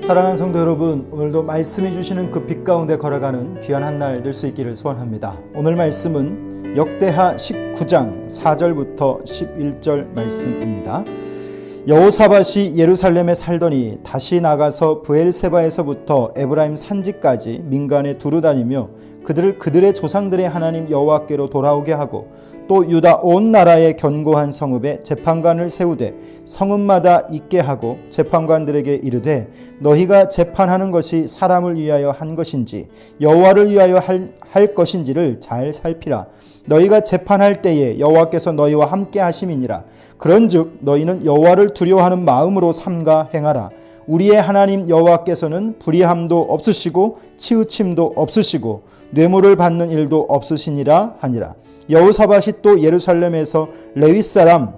사랑하는 성도 여러분, 오늘도 말씀해 주시는 그 빛 가운데 걸어가는 귀한 한 날 될 수 있기를 소원합니다. 오늘 말씀은 역대하 19장 4절부터 11절 말씀입니다. 여호사밧이 예루살렘에 살더니 다시 나가서 브엘세바에서부터 에브라임 산지까지 민간에 두루 다니며 그들을 그들의 조상들의 하나님 여호와께로 돌아오게 하고 또 유다 온 나라에 견고한 성읍에 재판관을 세우되 성읍마다 있게 하고 재판관들에게 이르되 너희가 재판하는 것이 사람을 위하여 한 것인지 여호와를 위하여 할 것인지를 잘 살피라. 너희가 재판할 때에 여호와께서 너희와 함께 하심이니라. 그런즉 너희는 여호와를 두려워하는 마음으로 삼가 행하라. 우리의 하나님 여호와께서는 불의함도 없으시고 치우침도 없으시고 뇌물을 받는 일도 없으시니라 하니라. 여호사밧이 또 예루살렘에서 레위 사람들과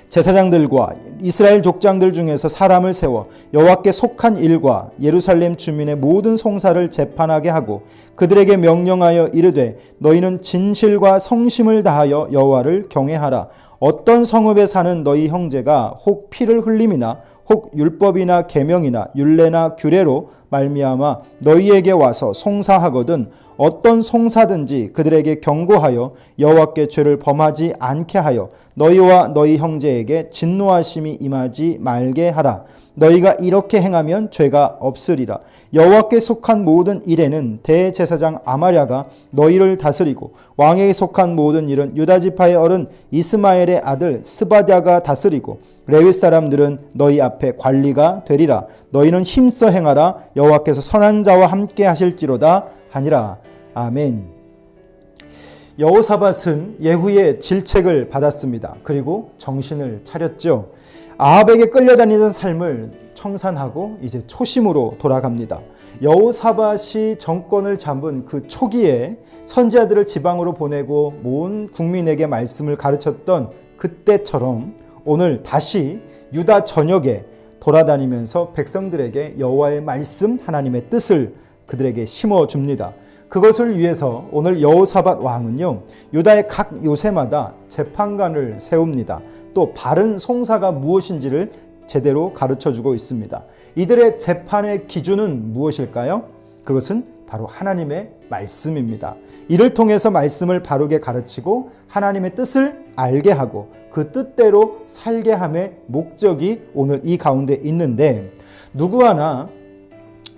제사장들과 이스라엘 족장들 중에서 사람을 세워 여호와께 속한 일과 예루살렘 주민의 모든 송사를 재판하게 하고 그들에게 명령하여 이르되 너희는 진실과 성심을 다하여 여호와를 경외하라. 어떤 성읍에 사는 너희 형제가 혹 피를 흘림이나 혹 율법이나 계명이나 율례나 규례로 말미암아 너희에게 와서 송사하거든 어떤 송사든지 그들에게 경고하여 여호와께 죄를 범하지 않게 하여 너희와 너희 형제에게 진노하심이 임하지 말게 하라. 너희가 이렇게 행하면 죄가 없으리라. 여호와께 속한 모든 일에는 대제사장 아마랴가 너희를 다스리고 왕에게 속한 모든 일은 유다 지파의 어른 이스마엘의 아들 스바랴가 다스리고 레위 사람들은 너희 앞에 관리가 되리라. 너희는 힘써 행하라. 여호와께서 선한 자와 함께 하실지로다 하니라. 아멘. 여호사밧은 예후의 질책을 받았습니다. 그리고 정신을 차렸죠. 아합에게 끌려다니던 삶을 청산하고 이제 초심으로 돌아갑니다. 여호사밧이 정권을 잡은 그 초기에 선지자들을 지방으로 보내고 온 국민에게 말씀을 가르쳤던 그때처럼 오늘 다시 유다 전역에 돌아다니면서 백성들에게 여호와의 말씀, 하나님의 뜻을 그들에게 심어줍니다. 그것을 위해서 오늘 여호사밧 왕은요, 유다의 각 요새마다 재판관을 세웁니다. 또 바른 송사가 무엇인지를 제대로 가르쳐주고 있습니다. 이들의 재판의 기준은 무엇일까요? 그것은 바로 하나님의 말씀입니다. 이를 통해서 말씀을 바르게 가르치고 하나님의 뜻을 알게 하고 그 뜻대로 살게 함의 목적이 오늘 이 가운데 있는데 누구 하나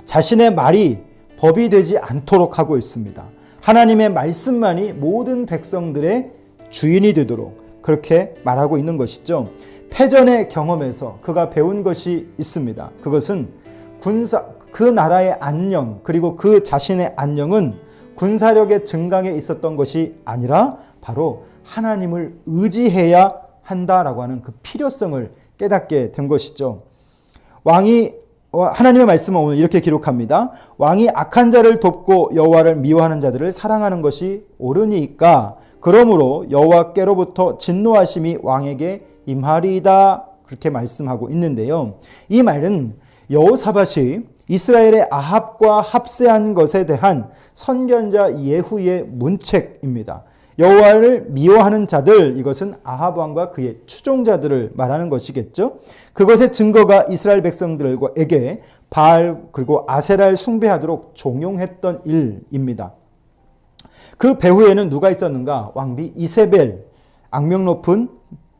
자신의 말이 법이 되지 않도록 하고 있습니다. 하나님의 말씀만이 모든 백성들의 주인이 되도록 그렇게 말하고 있는 것이죠. 패전의 경험에서 그가 배운 것이 있습니다. 그것은 그 나라의 안녕 그리고 그 자신의 안녕은 군사력의 증강에 있었던 것이 아니라 바로 하나님을 의지해야 한다라고 하는 그 필요성을 깨닫게 된 것이죠. 하나님의 말씀은 오늘 이렇게 기록합니다. 왕이 악한 자를 돕고 여호와를 미워하는 자들을 사랑하는 것이 옳으니까 그러므로 여호와께로부터 진노하심이 왕에게 임하리이다. 그렇게 말씀하고 있는데요. 이 말은 여호사밧이 이스라엘의 아합과 합세한 것에 대한 선견자 예후의 문책입니다. 여호와를 미워하는 자들, 이것은 아합 왕과 그의 추종자들을 말하는 것이겠죠. 그것의 증거가 이스라엘 백성들에게 바알 그리고 아세라를 숭배하도록 종용했던 일입니다. 그 배후에는 누가 있었는가? 왕비 이세벨, 악명 높은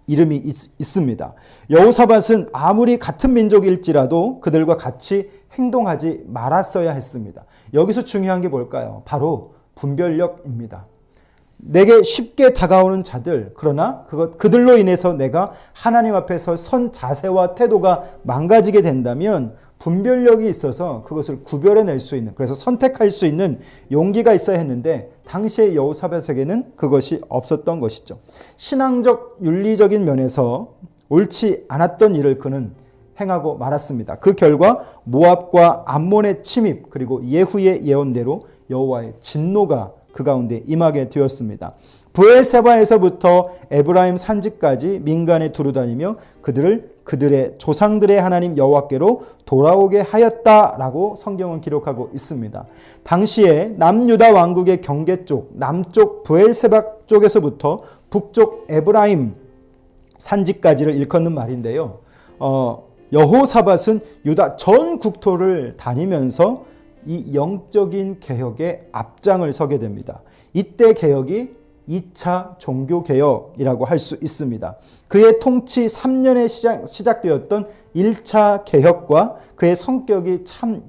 이름이 있습니다. 여호사밧은 아무리 같은 민족일지라도 그들과 같이 행동하지 말았어야 했습니다. 여기서 중요한 게 뭘까요? 바로 분별력입니다. 내게 쉽게 다가오는 자들, 그러나 그들로 인해서 내가 하나님 앞에서 선 자세와 태도가 망가지게 된다면 분별력이 있어서 그것을 구별해낼 수 있는, 그래서 선택할 수 있는 용기가 있어야 했는데 당시의 여호사밧에게는 그것이 없었던 것이죠. 신앙적, 윤리적인 면에서 옳지 않았던 일을 그는 행하고 말았습니다. 그 결과 모압과 암몬의 침입 그리고 예후의 예언대로 여호와의 진노가 그 가운데 임하게 되었습니다. 브엘세바에서부터 에브라임 산지까지 민간에 두루 다니며 그들의 조상들의 하나님 여호와께로 돌아오게 하였다라고 성경은 기록하고 있습니다. 당시에 남유다 왕국의 경계 쪽, 남쪽 브엘세바 쪽에서부터 북쪽 에브라임 산지까지를 일컫는 말인데요. 여호사밧은 유다 전 국토를 다니면서 이 영적인 개혁의 앞장을 서게 됩니다. 이때 개혁이 2차 종교개혁이라고 할 수 있습니다. 그의 통치 3년에 시작되었던 1차 개혁과 그의 성격이 참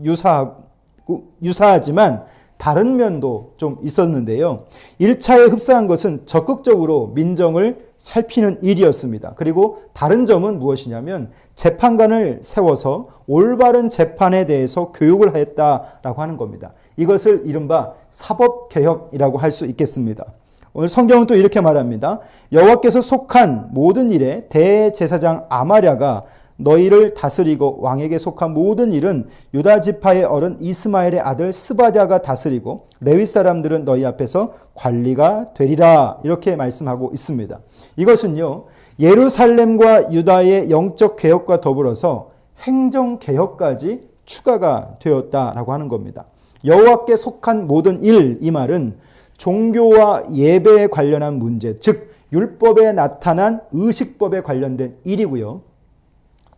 유사하지만 다른 면도 좀 있었는데요. 1차에 흡사한 것은 적극적으로 민정을 살피는 일이었습니다. 그리고 다른 점은 무엇이냐면 재판관을 세워서 올바른 재판에 대해서 교육을 했다라고 하는 겁니다. 이것을 이른바 사법개혁이라고 할 수 있겠습니다. 오늘 성경은 또 이렇게 말합니다. 여호와께서 속한 모든 일에 대제사장 아마랴가 너희를 다스리고 왕에게 속한 모든 일은 유다 지파의 어른 이스마엘의 아들 스바랴가 다스리고 레위 사람들은 너희 앞에서 관리가 되리라. 이렇게 말씀하고 있습니다. 이것은요, 예루살렘과 유다의 영적 개혁과 더불어서 행정 개혁까지 추가가 되었다라고 하는 겁니다. 여호와께 속한 모든 일, 이 말은 종교와 예배에 관련한 문제, 즉 율법에 나타난 의식법에 관련된 일이고요.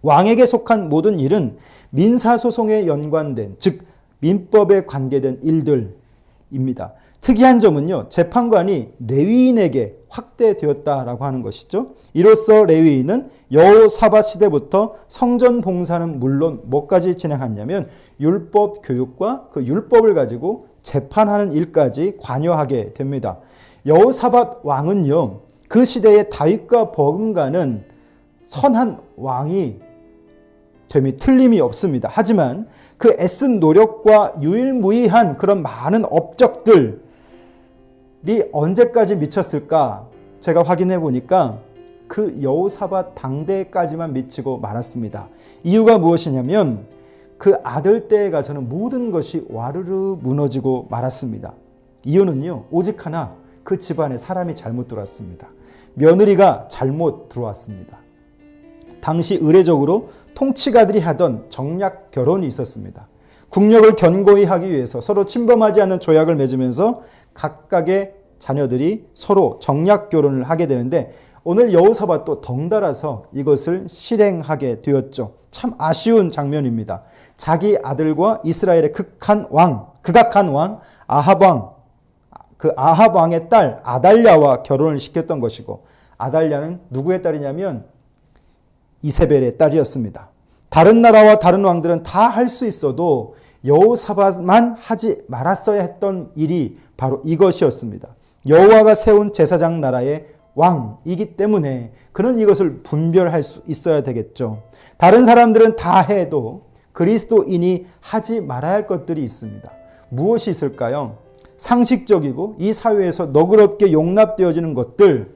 왕에게 속한 모든 일은 민사소송에 연관된, 즉 민법에 관계된 일들입니다. 특이한 점은요, 재판관이 레위인에게 확대되었다라고 하는 것이죠. 이로써 레위인은 여호사밧 시대부터 성전 봉사는 물론 뭐까지 진행했냐면 율법 교육과 그 율법을 가지고 재판하는 일까지 관여하게 됩니다. 여호사밧 왕은요, 그 시대의 다윗과 버금가는 선한 왕이 됨이 틀림이 없습니다. 하지만 그 애쓴 노력과 유일무이한 그런 많은 업적들이 언제까지 미쳤을까? 제가 확인해 보니까 그 여호사밧 당대까지만 미치고 말았습니다. 이유가 무엇이냐면 그 아들 때에 가서는 모든 것이 와르르 무너지고 말았습니다. 이유는요, 오직 하나, 그 집안에 사람이 잘못 들어왔습니다. 며느리가 잘못 들어왔습니다. 당시 의례적으로 통치가들이 하던 정략 결혼이 있었습니다. 국력을 견고히 하기 위해서 서로 침범하지 않는 조약을 맺으면서 각각의 자녀들이 서로 정략 결혼을 하게 되는데 오늘 여호사밧도 덩달아서 이것을 실행하게 되었죠. 참 아쉬운 장면입니다. 자기 아들과 이스라엘의 극악한 왕 아합 왕, 그 아합 왕의 딸 아달랴와 결혼을 시켰던 것이고, 아달랴는 누구의 딸이냐면 이세벨의 딸이었습니다. 다른 나라와 다른 왕들은 다 할 수 있어도 여호사밧만 하지 말았어야 했던 일이 바로 이것이었습니다. 여호와가 세운 제사장 나라의 왕이기 때문에 그는 이것을 분별할 수 있어야 되겠죠. 다른 사람들은 다 해도 그리스도인이 하지 말아야 할 것들이 있습니다. 무엇이 있을까요? 상식적이고 이 사회에서 너그럽게 용납되어지는 것들,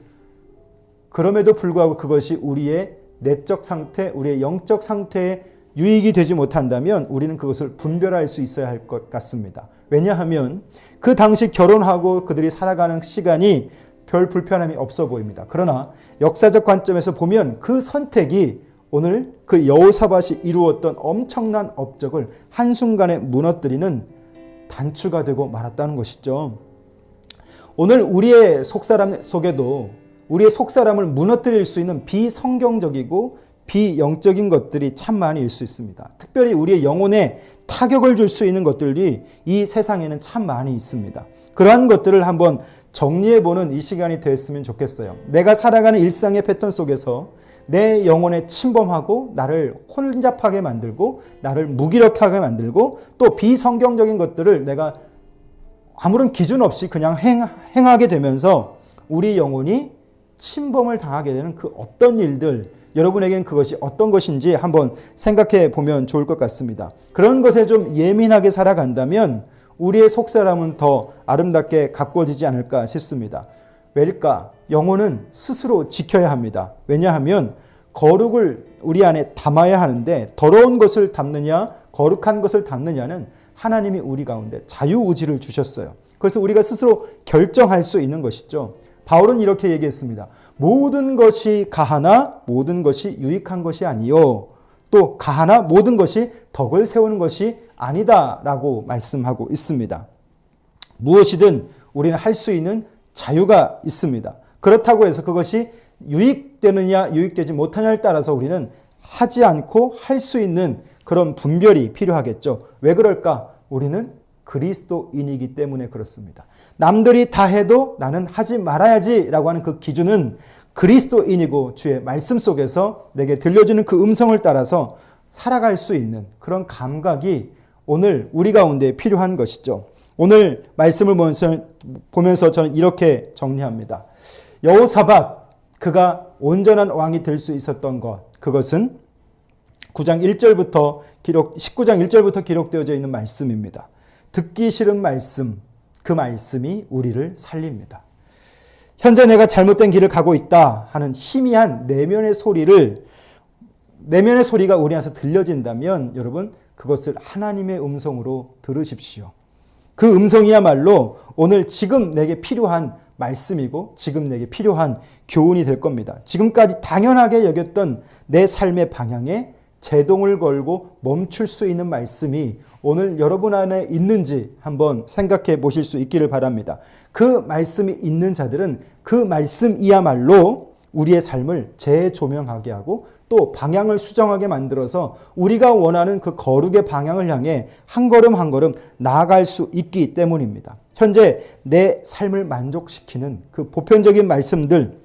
그럼에도 불구하고 그것이 우리의 내적 상태, 우리의 영적 상태에 유익이 되지 못한다면 우리는 그것을 분별할 수 있어야 할 것 같습니다. 왜냐하면 그 당시 결혼하고 그들이 살아가는 시간이 별 불편함이 없어 보입니다. 그러나 역사적 관점에서 보면 그 선택이 오늘 그 여호사밧이 이루었던 엄청난 업적을 한순간에 무너뜨리는 단추가 되고 말았다는 것이죠. 오늘 우리의 속사람 속에도 우리의 속사람을 무너뜨릴 수 있는 비성경적이고 비영적인 것들이 참 많이 일 수 있습니다. 특별히 우리의 영혼에 타격을 줄 수 있는 것들이 이 세상에는 참 많이 있습니다. 그러한 것들을 한번 정리해보는 이 시간이 됐으면 좋겠어요. 내가 살아가는 일상의 패턴 속에서 내 영혼에 침범하고 나를 혼잡하게 만들고 나를 무기력하게 만들고 또 비성경적인 것들을 내가 아무런 기준 없이 그냥 행하게 되면서 우리 영혼이 침범을 당하게 되는 그 어떤 일들, 여러분에겐 그것이 어떤 것인지 한번 생각해 보면 좋을 것 같습니다. 그런 것에 좀 예민하게 살아간다면 우리의 속사람은 더 아름답게 가꾸어지지 않을까 싶습니다. 왜일까? 영혼은 스스로 지켜야 합니다. 왜냐하면 거룩을 우리 안에 담아야 하는데 더러운 것을 담느냐 거룩한 것을 담느냐는 하나님이 우리 가운데 자유의지를 주셨어요. 그래서 우리가 스스로 결정할 수 있는 것이죠. 바울은 이렇게 얘기했습니다. 모든 것이 가하나 모든 것이 유익한 것이 아니요. 또 가하나 모든 것이 덕을 세우는 것이 아니다라고 말씀하고 있습니다. 무엇이든 우리는 할 수 있는 자유가 있습니다. 그렇다고 해서 그것이 유익되느냐 유익되지 못하냐에 따라서 우리는 하지 않고 할 수 있는 그런 분별이 필요하겠죠. 왜 그럴까? 우리는 그리스도인이기 때문에 그렇습니다. 남들이 다 해도 나는 하지 말아야지라고 하는 그 기준은 그리스도인이고 주의 말씀 속에서 내게 들려주는 그 음성을 따라서 살아갈 수 있는 그런 감각이 오늘 우리 가운데 필요한 것이죠. 오늘 말씀을 보면서 저는 이렇게 정리합니다. 여호사밧, 그가 온전한 왕이 될 수 있었던 것, 그것은 19장 1절부터 기록되어져 있는 말씀입니다. 듣기 싫은 말씀, 그 말씀이 우리를 살립니다. 현재 내가 잘못된 길을 가고 있다 하는 희미한 내면의 소리가 우리 안에서 들려진다면 여러분, 그것을 하나님의 음성으로 들으십시오. 그 음성이야말로 오늘 지금 내게 필요한 말씀이고 지금 내게 필요한 교훈이 될 겁니다. 지금까지 당연하게 여겼던 내 삶의 방향에 제동을 걸고 멈출 수 있는 말씀이 오늘 여러분 안에 있는지 한번 생각해 보실 수 있기를 바랍니다. 그 말씀이 있는 자들은 그 말씀이야말로 우리의 삶을 재조명하게 하고 또 방향을 수정하게 만들어서 우리가 원하는 그 거룩의 방향을 향해 한 걸음 한 걸음 나아갈 수 있기 때문입니다. 현재 내 삶을 만족시키는 그 보편적인 말씀들,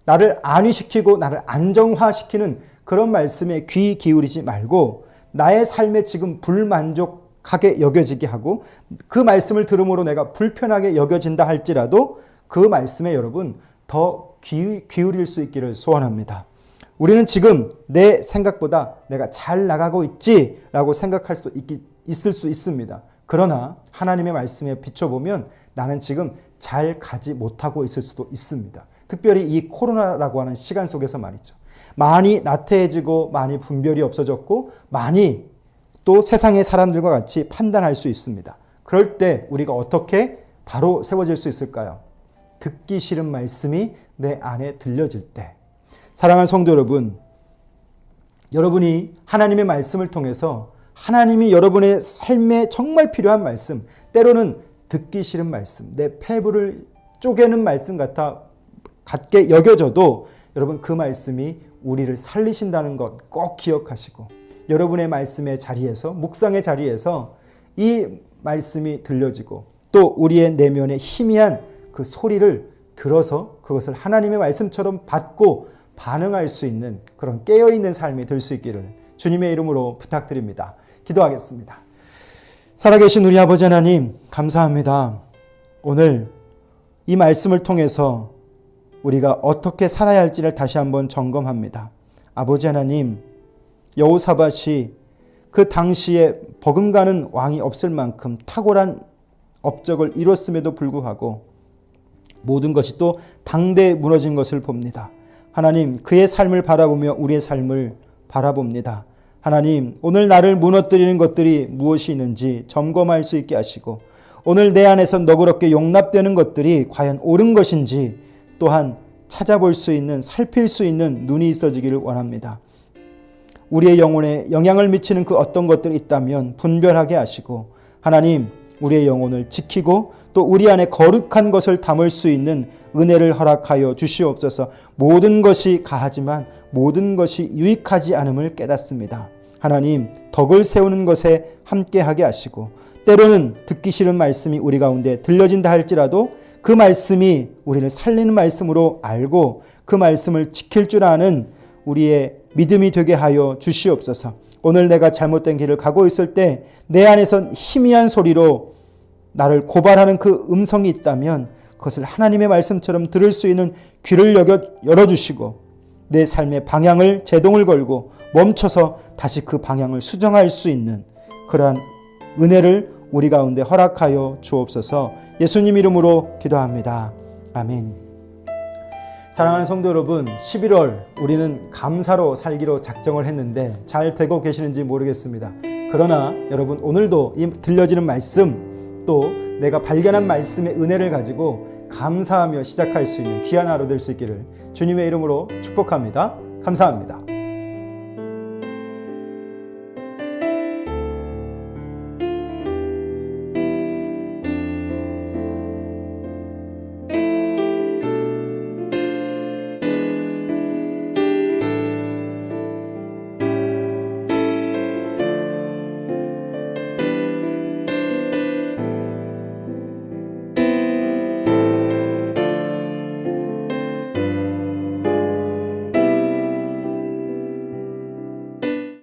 나를 안위시키고 나를 안정화시키는 그런 말씀에 귀 기울이지 말고 나의 삶에 지금 불만족하게 여겨지게 하고 그 말씀을 들음으로 내가 불편하게 여겨진다 할지라도 그 말씀에 여러분 더 기울일 수 있기를 소원합니다. 우리는 지금 내 생각보다 내가 잘 나가고 있지라고 생각할 수도 있을 수 있습니다. 그러나 하나님의 말씀에 비춰보면 나는 지금 잘 가지 못하고 있을 수도 있습니다. 특별히 이 코로나라고 하는 시간 속에서 말이죠. 많이 나태해지고 많이 분별이 없어졌고 많이 또 세상의 사람들과 같이 판단할 수 있습니다. 그럴 때 우리가 어떻게 바로 세워질 수 있을까요? 듣기 싫은 말씀이 내 안에 들려질 때. 사랑하는 성도 여러분, 여러분이 하나님의 말씀을 통해서 하나님이 여러분의 삶에 정말 필요한 말씀, 때로는 듣기 싫은 말씀, 내 폐부를 쪼개는 말씀 같게 여겨져도 여러분 그 말씀이 우리를 살리신다는 것 꼭 기억하시고 여러분의 말씀의 자리에서, 묵상의 자리에서 이 말씀이 들려지고 또 우리의 내면의 희미한 그 소리를 들어서 그것을 하나님의 말씀처럼 받고 반응할 수 있는 그런 깨어있는 삶이 될 수 있기를 주님의 이름으로 부탁드립니다. 기도하겠습니다. 살아계신 우리 아버지 하나님, 감사합니다. 오늘 이 말씀을 통해서 우리가 어떻게 살아야 할지를 다시 한번 점검합니다. 아버지 하나님, 여호사밧이 그 당시에 버금가는 왕이 없을 만큼 탁월한 업적을 이뤘음에도 불구하고 모든 것이 또 당대에 무너진 것을 봅니다. 하나님, 그의 삶을 바라보며 우리의 삶을 바라봅니다. 하나님, 오늘 나를 무너뜨리는 것들이 무엇이 있는지 점검할 수 있게 하시고 오늘 내 안에서 너그럽게 용납되는 것들이 과연 옳은 것인지 또한 찾아볼 수 있는, 살필 수 있는 눈이 있어지기를 원합니다. 우리의 영혼에 영향을 미치는 그 어떤 것들이 있다면 분별하게 하시고 하나님, 우리의 영혼을 지키고 또 우리 안에 거룩한 것을 담을 수 있는 은혜를 허락하여 주시옵소서. 모든 것이 가하지만 모든 것이 유익하지 않음을 깨닫습니다. 하나님, 덕을 세우는 것에 함께하게 하시고 때로는 듣기 싫은 말씀이 우리 가운데 들려진다 할지라도 그 말씀이 우리를 살리는 말씀으로 알고 그 말씀을 지킬 줄 아는 우리의 믿음이 되게 하여 주시옵소서. 오늘 내가 잘못된 길을 가고 있을 때 내 안에선 희미한 소리로 나를 고발하는 그 음성이 있다면 그것을 하나님의 말씀처럼 들을 수 있는 귀를 열어주시고 내 삶의 방향을 제동을 걸고 멈춰서 다시 그 방향을 수정할 수 있는 그러한 은혜를 우리 가운데 허락하여 주옵소서. 예수님 이름으로 기도합니다. 아멘. 사랑하는 성도 여러분, 11월 우리는 감사로 살기로 작정을 했는데 잘 되고 계시는지 모르겠습니다. 그러나 여러분, 오늘도 이 들려지는 말씀 또 내가 발견한 말씀의 은혜를 가지고 감사하며 시작할 수 있는 귀한 하루 될 수 있기를 주님의 이름으로 축복합니다. 감사합니다.